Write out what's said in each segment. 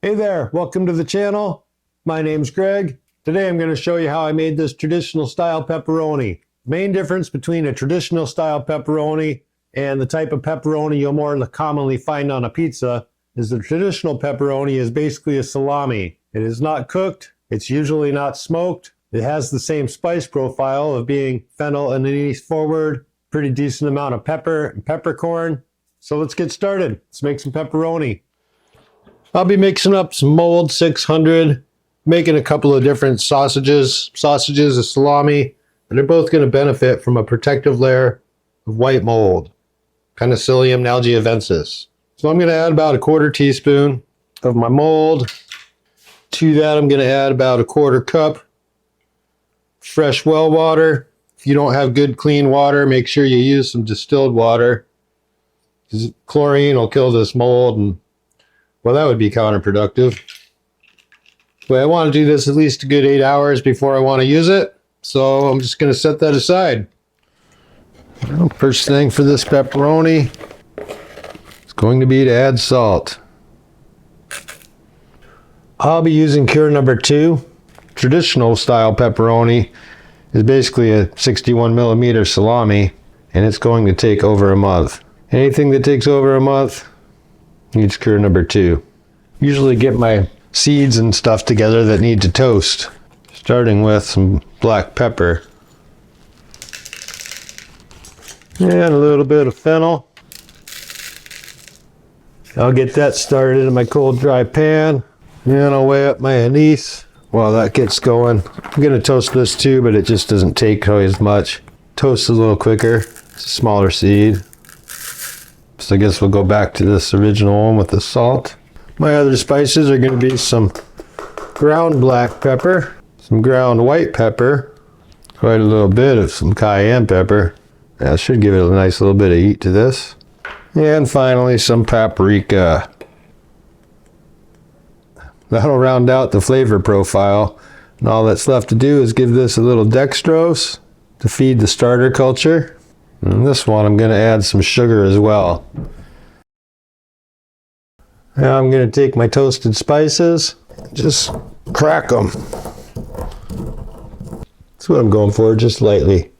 Hey there, welcome to the channel. My name's Greg. Today I'm going to show you how I made this traditional style pepperoni. The main difference between a traditional style pepperoni and the type of pepperoni you'll more commonly find on a pizza is the traditional pepperoni is basically a salami. It is not cooked, it's usually not smoked. It has the same spice profile of being fennel and anise forward, pretty decent amount of pepper and peppercorn. So let's get started. Let's make some pepperoni. I'll be mixing up some mold 600, making a couple of different sausages, a salami, and they're both going to benefit from a protective layer of white mold, Penicillium nalgiavensis. So I'm going to add about a 1/4 teaspoon of my mold. To that I'm going to add about a 1/4 cup fresh well water. If you don't have good clean water, make sure you use some distilled water, because chlorine will kill this mold, and well, that would be counterproductive. But I want to do this at least a good 8 hours before I want to use it. So I'm just going to set that aside. Well, first thing for this pepperoni is going to be to add salt. I'll be using cure number 2. Traditional style pepperoni is basically a 61mm salami, and it's going to take over a month. Anything that takes over a month needs cure number 2. Usually get my seeds and stuff together that need to toast, starting with some black pepper and a little bit of fennel. I'll get that started in my cold dry pan, and I'll weigh up my anise while that gets going. I'm going to toast this too, but it just doesn't take as much. Toast a little quicker. It's a smaller seed. So I guess we'll go back to this original one with the salt. My other spices are going to be some ground black pepper, some ground white pepper, quite a little bit of some cayenne pepper. That should give it a nice little bit of heat to this. And finally some paprika. That'll round out the flavor profile. And all that's left to do is give this a little dextrose to feed the starter culture. And this one I'm going to add some sugar as well. Now I'm going to take my toasted spices, just crack them. That's what I'm going for, just lightly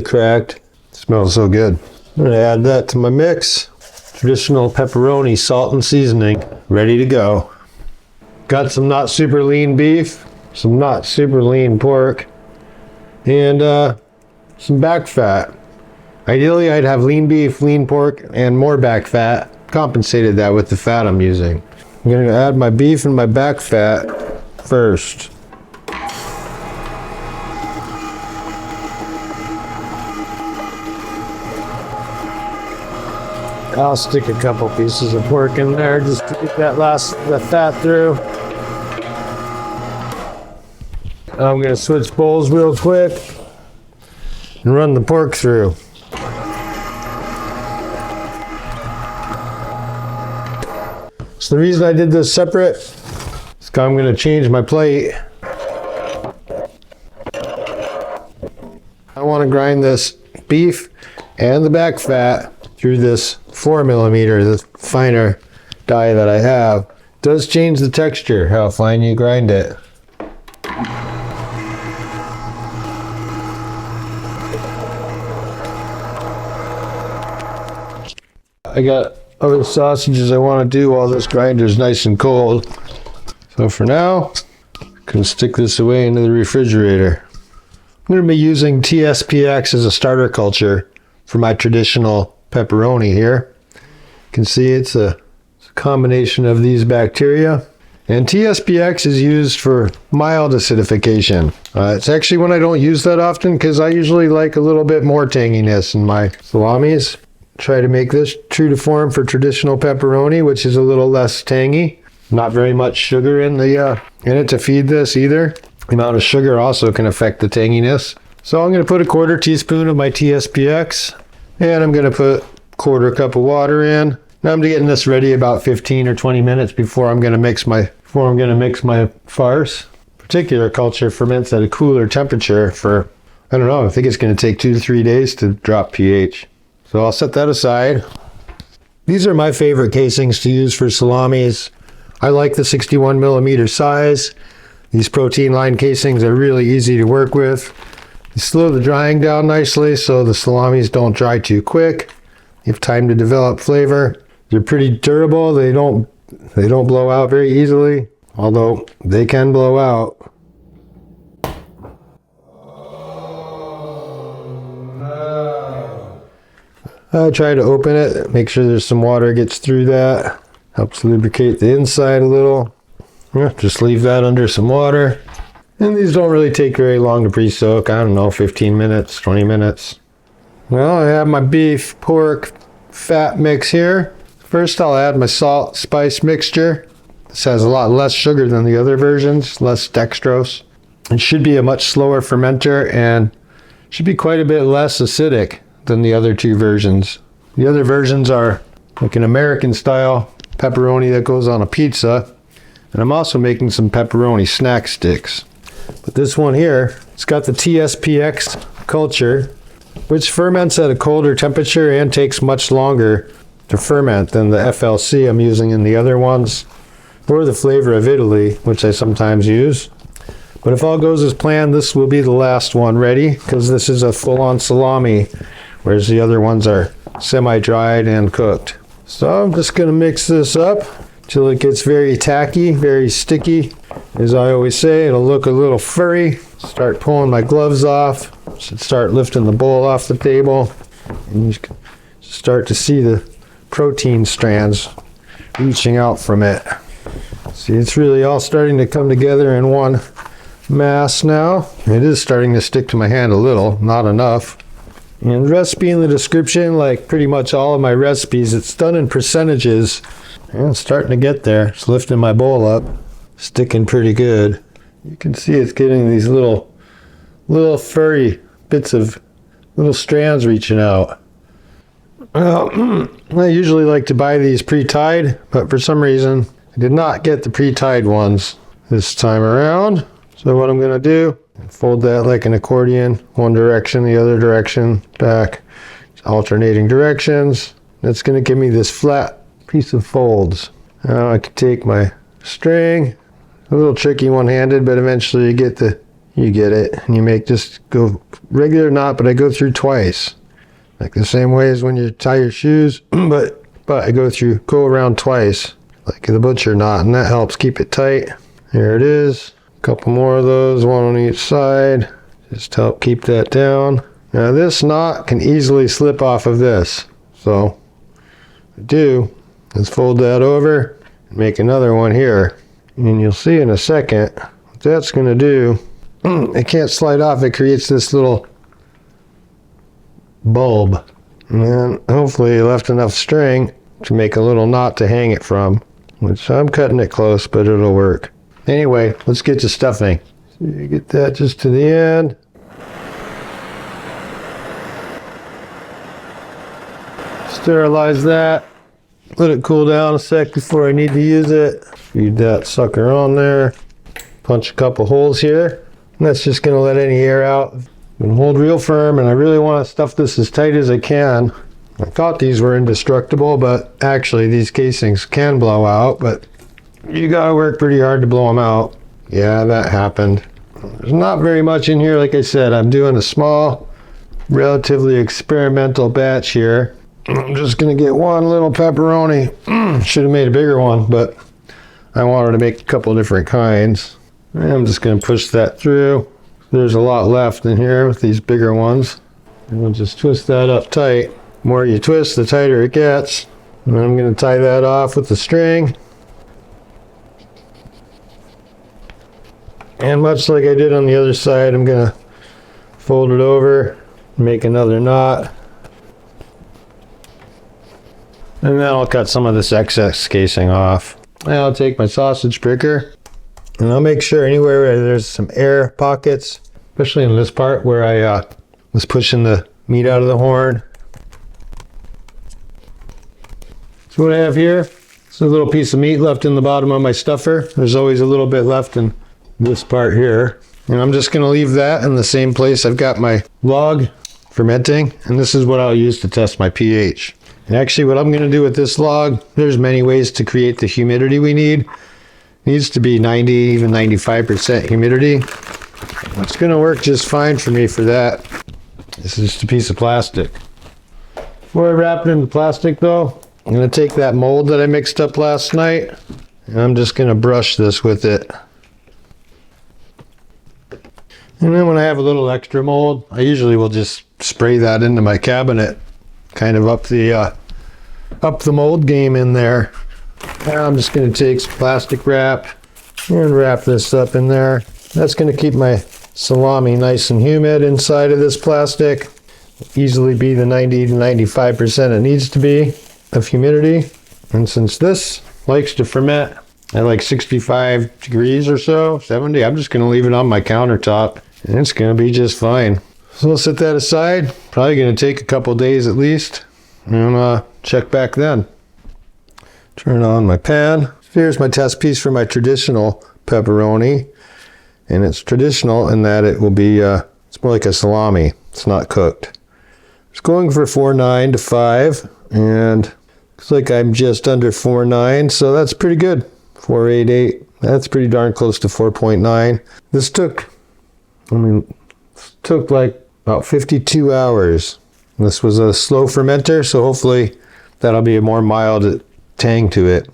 cracked. It smells so good. I'm going to add that to my mix. Traditional pepperoni, salt and seasoning, ready to go. Got some not super lean beef, some not super lean pork, and some back fat. Ideally, I'd have lean beef, lean pork, and more back fat. Compensated that with the fat I'm using. I'm going to add my beef and my back fat first. I'll stick a couple pieces of pork in there just to get the fat through. I'm going to switch bowls real quick and run the pork through. So the reason I did this separate is because I'm going to change my plate. I want to grind this beef and the back fat through this 4mm, this finer die that I have. It does change the texture, how fine you grind it. I got other sausages I want to do while this grinder is nice and cold. So for now, I'm going to stick this away into the refrigerator. I'm going to be using T-SPX as a starter culture for my traditional pepperoni here. You can see it's a combination of these bacteria. And T-SPX is used for mild acidification. It's actually one I don't use that often because I usually like a little bit more tanginess in my salamis. Try to make this true to form for traditional pepperoni, which is a little less tangy. Not very much sugar in it to feed this either. The amount of sugar also can affect the tanginess. So I'm going to put a 1/4 teaspoon of my T-SPX, and I'm going to put 1/4 cup of water in. Now I'm getting this ready about 15 or 20 minutes before I'm going to mix my farce. Particular culture ferments at a cooler temperature for, I don't know, I think it's going to take 2 to 3 days to drop pH. So I'll set that aside. These are my favorite casings to use for salamis. I like the 61 millimeter size. These protein line casings are really easy to work with. They slow the drying down nicely so the salamis don't dry too quick. You have time to develop flavor. They're pretty durable. They don't blow out very easily, although they can blow out. I try to open it, make sure there's some water gets through that. Helps lubricate the inside a little. Yeah, just leave that under some water. And these don't really take very long to pre-soak. I don't know, 15 minutes, 20 minutes. Well, I have my beef, pork, fat mix here. First I'll add my salt, spice mixture. This has a lot less sugar than the other versions, less dextrose. It should be a much slower fermenter and should be quite a bit less acidic than the other two versions. The other versions are like an American style pepperoni that goes on a pizza. And I'm also making some pepperoni snack sticks. But this one here, it's got the T-SPX culture, which ferments at a colder temperature and takes much longer to ferment than the FLC I'm using in the other ones, or the Flavor of Italy, which I sometimes use. But if all goes as planned, this will be the last one ready, because this is a full-on salami, whereas the other ones are semi-dried and cooked. So I'm just going to mix this up till it gets very tacky, very sticky. As I always say, it'll look a little furry. Start pulling my gloves off. Should start lifting the bowl off the table. And you start to see the protein strands reaching out from it. See, it's really all starting to come together in one mass now. It is starting to stick to my hand a little, not enough. And the recipe in the description, like pretty much all of my recipes, it's done in percentages. And it's starting to get there. It's lifting my bowl up, sticking pretty good. You can see it's getting these little furry bits of little strands reaching out. I usually like to buy these pre-tied, but for some reason I did not get the pre-tied ones this time around. So what I'm going to do, fold that like an accordion, one direction, the other direction, back, alternating directions. That's going to give me this flat piece of folds. Now I can take my string, a little tricky one-handed, but eventually you get it, and you make just go regular knot, but I go through twice, like the same way as when you tie your shoes, but I go around twice, like the butcher knot, and that helps keep it tight. Here it is, a couple more of those, one on each side, just to help keep that down. Now this knot can easily slip off of this, so I do. Let's fold that over and make another one here. And you'll see in a second what that's going to do. It can't slide off. It creates this little bulb. And then hopefully you left enough string to make a little knot to hang it from. Which I'm cutting it close, but it'll work. Anyway, let's get to stuffing. So you get that just to the end. Sterilize that. Let it cool down a sec before I need to use it. Feed that sucker on there. Punch a couple holes here. And that's just going to let any air out. And hold real firm, and I really want to stuff this as tight as I can. I thought these were indestructible, but actually these casings can blow out, but you gotta work pretty hard to blow them out. Yeah, that happened. There's not very much in here. Like I said, I'm doing a small, relatively experimental batch here. I'm just going to get one little pepperoni. Should have made a bigger one, but I wanted to make a couple different kinds. And I'm just going to push that through. There's a lot left in here with these bigger ones. And we'll just twist that up tight. The more you twist, the tighter it gets. And I'm going to tie that off with the string. And much like I did on the other side, I'm going to fold it over, make another knot. And then I'll cut some of this excess casing off. And I'll take my sausage picker, and I'll make sure anywhere where there's some air pockets, especially in this part where I was pushing the meat out of the horn. So what I have here is a little piece of meat left in the bottom of my stuffer. There's always a little bit left in this part here. And I'm just going to leave that in the same place I've got my log fermenting. And this is what I'll use to test my pH. And actually what I'm going to do with this log, there's many ways to create the humidity we need. It needs to be 90, even 95% humidity. It's going to work just fine for me for that. This is just a piece of plastic. Before I wrap it in the plastic though, I'm going to take that mold that I mixed up last night and I'm just going to brush this with it. And then when I have a little extra mold, I usually will just spray that into my cabinet, kind of up the mold game in there. Now I'm just going to take some plastic wrap and wrap this up in there. That's going to keep my salami nice and humid inside of this plastic. Easily be the 90 to 95% it needs to be of humidity. And since this likes to ferment at like 65 degrees or so, 70, I'm just going to leave it on my countertop and it's going to be just fine. So we'll set that aside. Probably going to take a couple days at least and check back then. Turn on my pan. Here's my test piece for my traditional pepperoni. And it's traditional in that it will be, it's more like a salami. It's not cooked. It's going for 4.9 to 5, and looks like I'm just under 4.9, so that's pretty good. 4.88, that's pretty darn close to 4.9. This took like about 52 hours. This was a slow fermenter, so hopefully that'll be a more mild tang to it.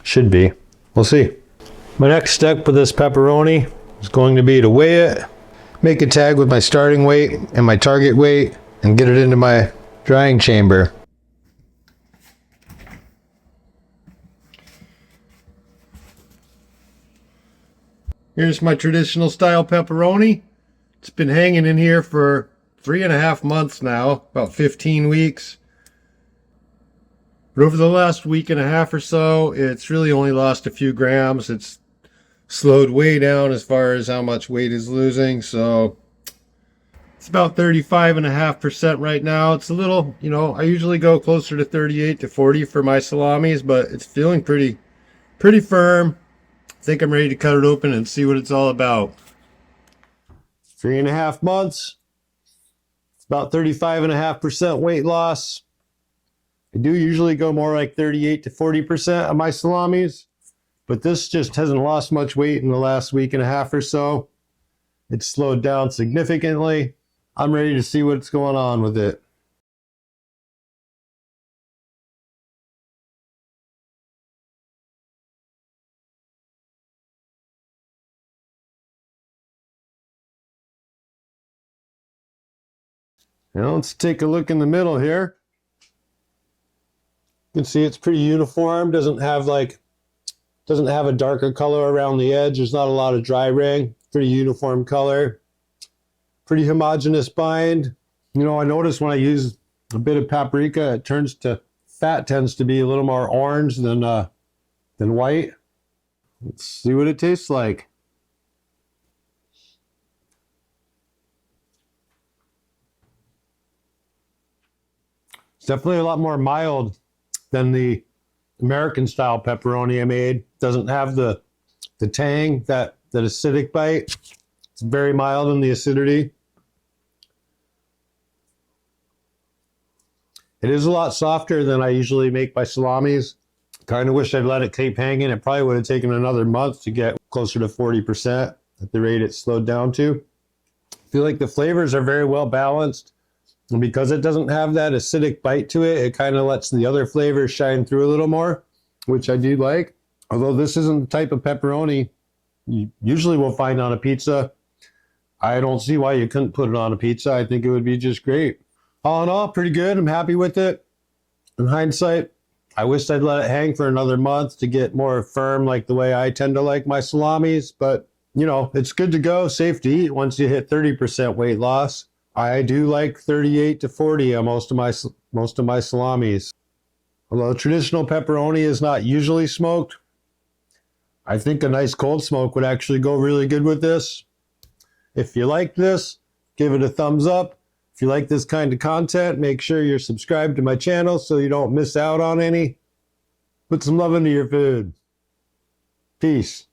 Should be. We'll see. My next step with this pepperoni is going to be to weigh it, make a tag with my starting weight and my target weight, and get it into my drying chamber. Here's my traditional style pepperoni. It's been hanging in here for 3.5 months now, about 15 weeks. But over the last week and a half or so, it's really only lost a few grams. It's slowed way down as far as how much weight is losing, so it's about 35.5% right now. It's a little, I usually go closer to 38 to 40 for my salamis, but it's feeling pretty firm. I think I'm ready to cut it open and see what it's all about. 3.5 months. It's about 35.5% weight loss. I do usually go more like 38 to 40% of my salamis, but this just hasn't lost much weight in the last week and a half or so. It's slowed down significantly. I'm ready to see what's going on with it. Now let's take a look in the middle here. You can see it's pretty uniform. Doesn't have a darker color around the edge. There's not a lot of dry ring. Pretty uniform color. Pretty homogeneous bind. I notice when I use a bit of paprika, fat tends to be a little more orange than white. Let's see what it tastes like. It's definitely a lot more mild than the American style pepperoni I made. Doesn't have the tang, that acidic bite. It's very mild in the acidity. It is a lot softer than I usually make my salamis. Kind of wish I'd let it keep hanging. It probably would have taken another month to get closer to 40% at the rate it slowed down to. I feel like the flavors are very well balanced. And because it doesn't have that acidic bite to it, it kind of lets the other flavors shine through a little more, which I do like. Although this isn't the type of pepperoni you usually will find on a pizza. I don't see why you couldn't put it on a pizza. I think it would be just great. All in all, pretty good. I'm happy with it. In hindsight, I wish I'd let it hang for another month to get more firm like the way I tend to like my salamis. But, it's good to go, safe to eat once you hit 30% weight loss. I do like 38 to 40 on most of my salamis. Although traditional pepperoni is not usually smoked, I think a nice cold smoke would actually go really good with this. If you like this, give it a thumbs up. If you like this kind of content, make sure you're subscribed to my channel so you don't miss out on any. Put some love into your food. Peace.